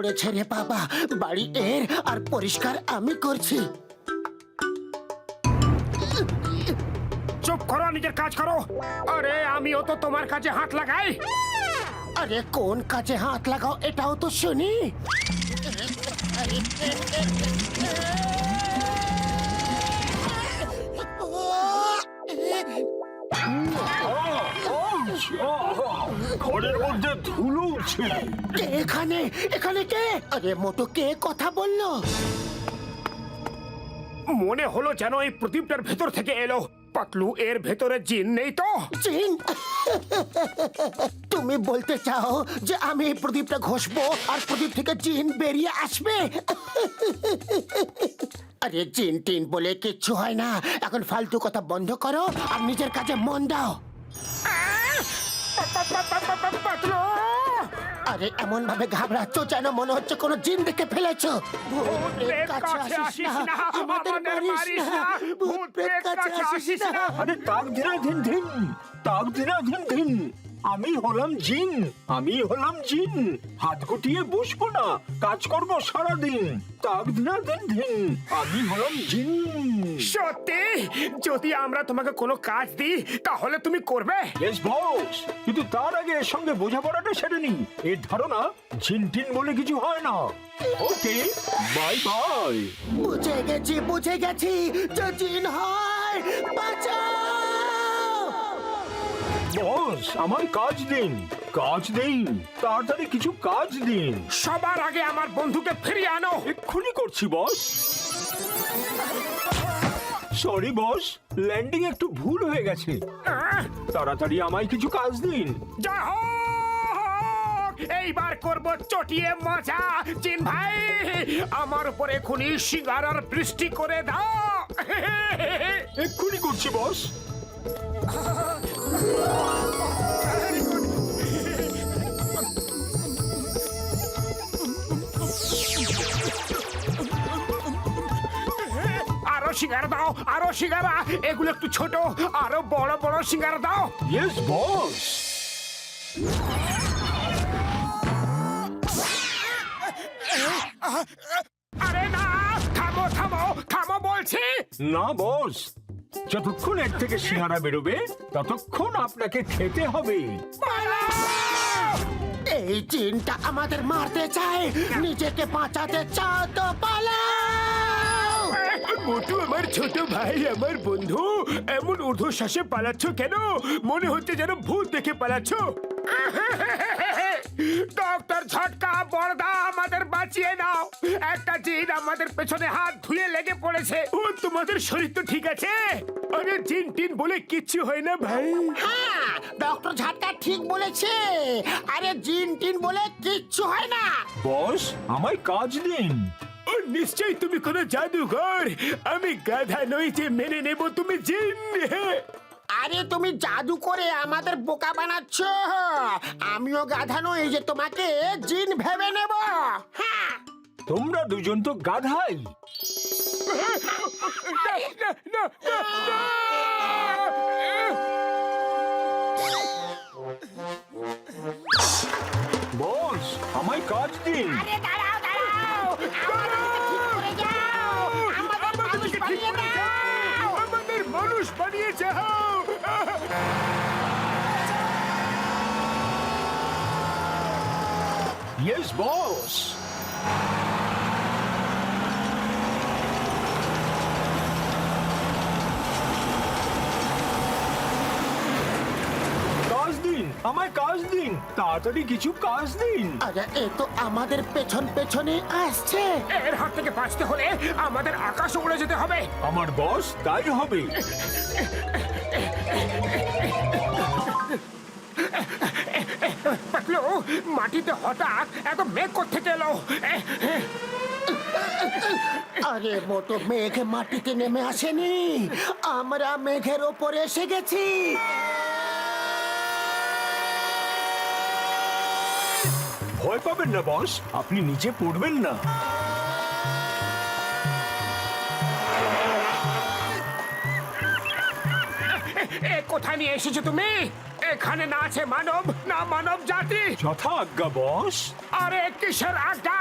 পড়েছে রে বাবা, বাড়ি এর আর পরিষ্কার আমি করছি। চুপ করো, নিজের কাজ করো। আরে আমিও তো তোমার কাজে হাত লাগাই। আরে কোন কাজে হাত লাগাও এটাও তো শুনি। ঘরের মধ্যে ধুলো উঠছে। কে এখানে? এখানে কে? আরে মোটো কে কথা বললো? মনে হলো যেন এই প্রদীপটার ভেতর থেকে এলো। পাতলু, এর ভেতরে জিন নেই তো? জিন? তুমি বলতে চাও যে আমি এই প্রদীপটা ঘষবো আর প্রদীপ থেকে জিন বেরিয়ে আসবে? আরে জিন টিন বলে কিচ্ছু হয় না। এখন ফালতু কথা বন্ধ করো আর নিজের কাজে মন দাও। পাতলু! আরে এমন ভাবে ঘাবড়াচ্ছ যেন মনে হচ্ছে কোনো জিন দেখে ফেলেছো। ভূত প্রেত কাছে আসিস না, আমাদের মারিস না। ভূত প্রেত কাছে আসিস না। আরে তাক দিনা ধিন ধিন, তাক দিনা ধিন ধিন। আমি হলাম জিন, আমি হলাম জিন। হাত গুটিয়ে বসবো না, কাজ করবো সারাদিন। তাক দিনা ধিন ধিন, আমি হলাম জিন। সত্যি? যদি আমরা তোমাকে কোনো কাজ দিই তাহলে তুমি করবে? ইয়েস বস, কিন্তু তার আগে এর সঙ্গে বোঝাপড়াটা সেরে নি। এর ধারণা জিন টিন বলে কিছু হয় না। ওকে, বাই বাই। বুঝে গেছি যে জিন হয়। বাঁচাও! বস, আমায় কাজ দিন, কাজ দিন, তাড়াতাড়ি কিছু কাজ দিন। সবার আগে আমার বন্ধুকে ফিরিয়ে আনো। এক্ষুনি করছি বস। সরি বস, ল্যান্ডিং একটু ভুল হয়ে গেছে। তাড়াতাড়ি আমায় কিছু কাজ দিন। জয় হোক! এইবার করব চটিয়ে মজা। জিন ভাই, আমার উপরে খুনি সিঙ্গারার বৃষ্টি করে দাও। এক্ষুনি করছি বস। আরো সিঙ্গারা দাও, আরো সিঙ্গারা। এগুলো একটু ছোট, আরো বড় বড় সিঙ্গারা দাও। Yes boss. আরে না, থামো থামো থামো বলছি। না বস, যতক্ষণ এর থেকে সিঙ্গারা বেরোবে ততক্ষণ আপনাকে খেতে হবে। এই জিনটা আমাদের মারতে চায়। নিজেকে বাঁচাতে চাও তো পালাও। মোটু আমার ছোট ভাই, আমার বন্ধু, এমন ঊর্ধ্বশ্বাসে পালাচ্ছ কেন? মনে হচ্ছে যেন ভূত দেখে পালাচ্ছ। ডক্টর ঝটকা, বড়দা, আমাদের বাঁচিয়ে নাও। একটা জিন আমাদের পেছনে হাত ধুয়ে লেগে পড়েছে। ও, তোমাদের শরীর তো ঠিক আছে? আরে জিন টিন বলে কিচ্ছু হয় না ভাই। হ্যাঁ, ডক্টর ঝাটকা ঠিক বলেছে। আরে জিন টিন বলে কিচ্ছু হয় না। বস, আমায় কাজ দিন। ও নিশ্চয়ই তুমি কোনো জাদুঘর। আমি গাধা নই যে মেনে নেব তুমি জিন। আরে তুমি জাদু করে আমাদের বোকা বানাচ্ছ। আমিও গাধা নই যে তোমাকে জিন ভেবে নেব। হ্যাঁ, তোমরা দুজন তো গাধাই। বস, আমায় কাজ দিন। আরে দাঁড়াও দাঁড়াও, আমাদের ঠিক করে যাও। আমাদের মানুষ বানিয়ে দাও। আমাদের মানুষ বানিয়ে যাও। Yes boss. কাজ দিন, আমায় কাজ দিন, তাড়াতাড়ি কিছু কাজ দিন। আরে এ তো আমাদের পেছন পেছনে আসছে। এর হাত থেকে বাঁচতে হলে আমাদের আকাশে উড়ে যেতে হবে। আমার বস তাই হবে। পাতলু, মাটিতে হঠাৎ এত মেঘ কোত্থেকে এলো? আরে মোটো মেঘ মাটিতে নেমে আসেনি, আমরা মেঘের ওপরে এসে গেছি। ভয় পাবেন না বস, আপনি নিচে পড়বেন না। এ কোথায় নিয়ে এসেছো তুমি? এখানে না আছে মানব, না মানব জাতি। যথা আজ্ঞা বস। আরে কিসের আড্ডা?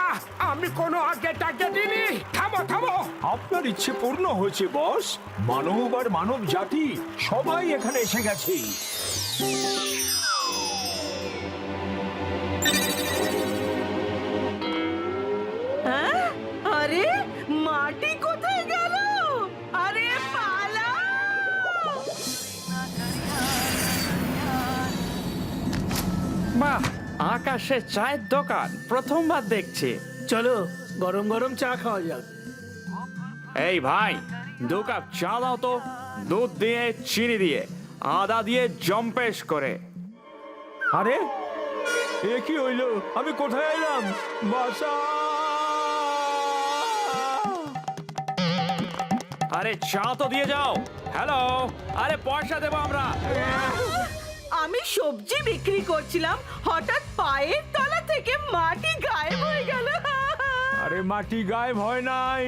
আমি কোনো আগে টাকে দিইনি। থামো থামো। আপনার ইচ্ছে পূর্ণ হয়েছে বস। মানব আর মানব জাতি সবাই এখানে এসে গেছে। হ্যাঁ? আরে মাটি কোথায় গেল? আরে পালাও! বাহ, আকাশে চায়ের দোকান প্রথমবার দেখছি। চলো গরম গরম চা খাওয়া যাক। এই ভাই, 2 কাপ চা দাও তো, দুধ দিয়ে, চিনি দিয়ে, আদা দিয়ে জম্পেশ করে। আরে এ কি হইলো? আমি কোথায় এলাম? বাসা! আরে চা তো দিয়ে যাও। হ্যালো, আরে পয়সা দেবো আমরা। আমি সবজি বিক্রি করছিলাম, হঠাৎ পায়ের তলা থেকে মাটি গায়েব হয়ে গেল। আরে মাটি গায়েব হয় নাই,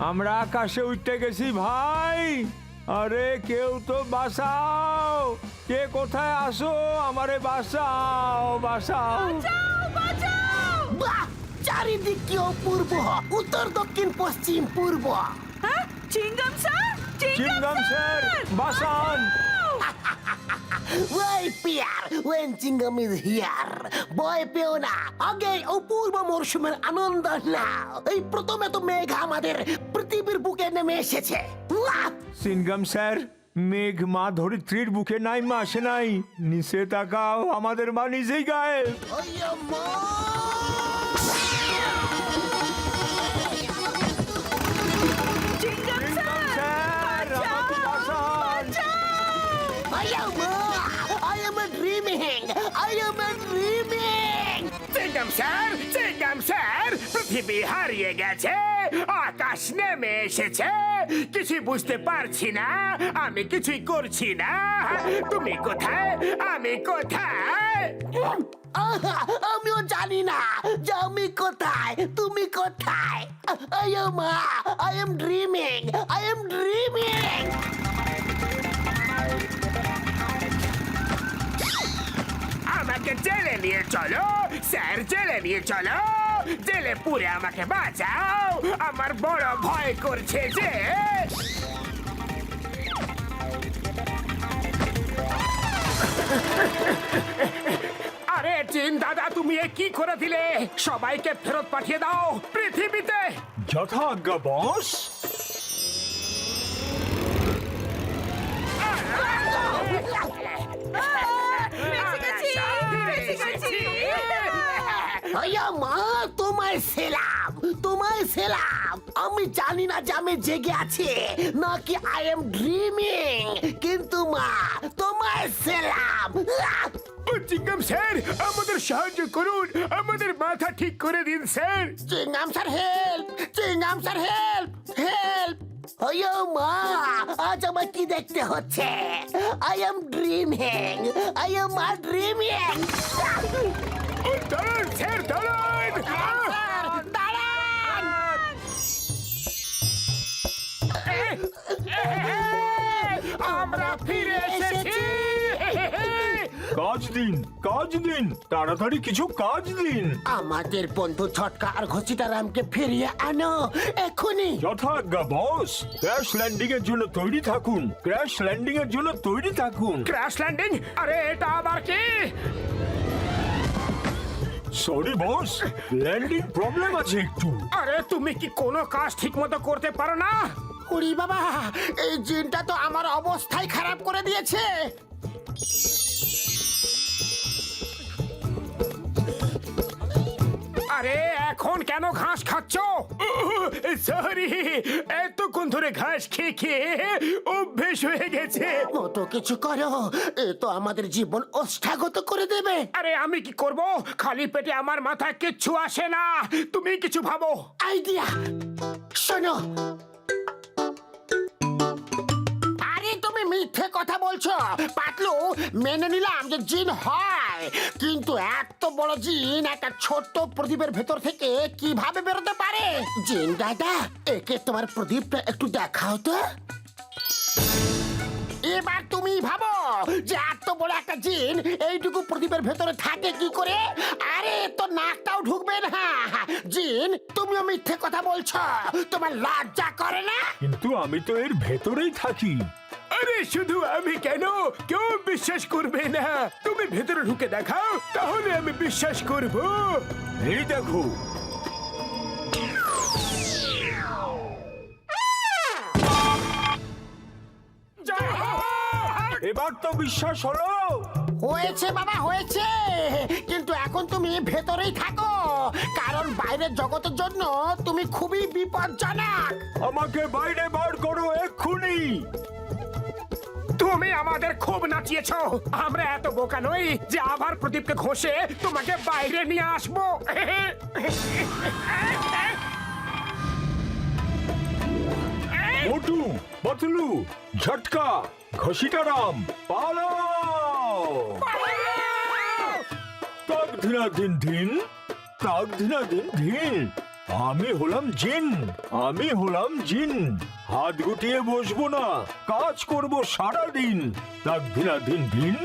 আমরা আকাশে উঠতে গেছি ভাই। আরে কেউ তো বাঁচাও, কে কোথায় আসো? আমারে বাঁচাও, বাঁচাও। বাঁচাও, বাঁচাও! বাহ, চারিদিক কি অপূর্ব! উত্তর দক্ষিণ পশ্চিম পূর্ব। হ্যাঁ? চিংগাম স্যার, চিংগাম স্যার, বাঁচান! ওই পিয়ার, when চিংগাম is here, ভয় পেও না, আগে অপূর্ব মরশুমের আনন্দ নাও। এই প্রথমে তো মেঘ আমাদের পৃথিবীর বুকে নেমে এসেছে। ওয়াহ! চিংগাম স্যার, মেঘ মা ধরিত্রীর বুকে নাই, মা আসে নাই। নিচে তাকাও, আমাদের মা নিজেই গায়েব। ওই মা! চিংগাম স্যার, আমাকে বাঁচান! I am dreaming! I am dreaming! চিংগাম স্যার, পৃথিবী হারিয়ে গেছে, আকাশ নেমে এসেছে, কিছু বুঝতে পারছি না, আমি কিছুই করছি না। তুমি কোথায়? আমি কোথায়? আহা, আমিও জানি না যে আমি কোথায়, তুমি কোথায়। I am dreaming! I am dreaming! আমাকে জেলে নিয়ে চলো স্যার, জেলে নিয়ে চলো, জেলে পুরে আমাকে বাঁচাও, আমার বড় ভয় করছে যে। আরে জিন দাদা, তুমি এ কি করে দিলে? সবাইকে ফেরত পাঠিয়ে দাও পৃথিবীতে। যথাজ্ঞা বস। মা, তোমায় সেলাম, তোমায় সেলাম। আমি জানি না যে আমি জেগে আছি নাকি আই এম ড্রিমিং, কিন্তু মা তোমায় সেলাম। চিংগাম স্যার, আমাদের সাহায্য করুন, আমাদের মাথা ঠিক করে দিন স্যার। চিংগাম স্যার হেল্প! চিংগাম স্যার হেল্প! হেল্প! ওয়ো মা, আজ আমার কি দেখতে হচ্ছে? I am dreaming! I am dreaming! দাঁড়ান স্যার, দাঁড়ান! দাঁড়ান! আমরা ফিরে এসেছি। কাজ দিন, কাজ দিন, তাড়াতাড়ি কিছু কাজ দিন। আমাদের বন্ধু ছটকা আর ঘসিটারামকে ফিরিয়ে আনো এখনই। যথাজ্ঞা বস। ক্র্যাশ ল্যান্ডিং এর জন্য তৈরি থাকুন, ক্র্যাশ ল্যান্ডিং এর জন্য তৈরি থাকুন। Crash landing? আরে এটা আবার কি? সরি বস, ল্যান্ডিং প্রবলেম আছে একটু। আরে তুমি কি কোনো কাজ ঠিক মতো করতে পারো না? উড়ি বাবা, এই জিনটা তো আমার অবস্থাই খারাপ করে দিয়েছে। আরে এখন কেন ঘাস খাচ্ছ? সরি, এতক্ষণ ধরে ঘাস খেয়ে খেয়ে অভ্যেস হয়ে গেছে। মতো কিছু করো, এ তো আমাদের জীবন অষ্টাগত করে দেবে। আরে আমি কি করব? খালি পেটে আমার মাথায় কিচ্ছু আসে না, তুমি কিছু ভাবো। আইডিয়া! শোনো, আরে তুমি মিথ্যে কথা বলছো পাতলু। মেনে নিলাম যে জিন হয়, কিন্তু এত বড় জিন একটা ছোট্ট প্রদীপের ভেতর থেকে কিভাবে বেরোতে পারে? জিন দাদা, একে তোমার প্রদীপটা একটু দেখাও তো। এবার তুমি ভাবো যে এত বড় একটা জিন এইটুকু প্রদীপের ভেতরে থাকে কি করে? আরে তো নাকটাও ঢুকবে না। জিন, তুমিও মিথ্যে কথা বলছো, তোমার লজ্জা করে না? কিন্তু আমি তো এর ভেতরেই থাকি। আরে শুধু আমি কেন, কেউ বিশ্বাস করবে না। তুমি ভেতরে ঢুকে দেখাও, তাহলে আমি বিশ্বাস করব। এই দেখো, এবার তো বিশ্বাস হলো। হয়েছে বাবা, হয়েছে। কিন্তু এখন তুমি ভেতরেই থাকো, কারণ বাইরের জগতের জন্য তুমি খুবই বিপজ্জনক। আমাকে বাইরে বার করো এক্ষুনি। তুমি আমাদের খুব নাচিয়েছো। আমরা এত বোকা নই যে আবার প্রদীপকে ঘষে তোমাকে বাইরে নিয়ে আসবো। মোটু, পাতলু, ঝটকা, ঘসিটারাম, পালাও! তাক ধিনা দিন দিন, তাক ধিনা দিন দিন। আমি হলাম জিন, আমি হলাম জিন। হাত গুটিয়ে বসবো না, কাজ করব সারা দিন। তাক ধিনা দিন দিন,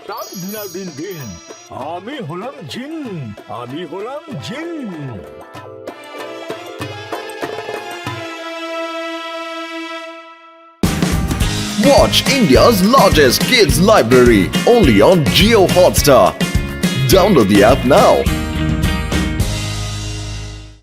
তাক ধিনা দিন দিন। আমি হলাম জিন, আমি হলাম জিন। Watch India's largest kids library only on Jio Hotstar. Download the app now.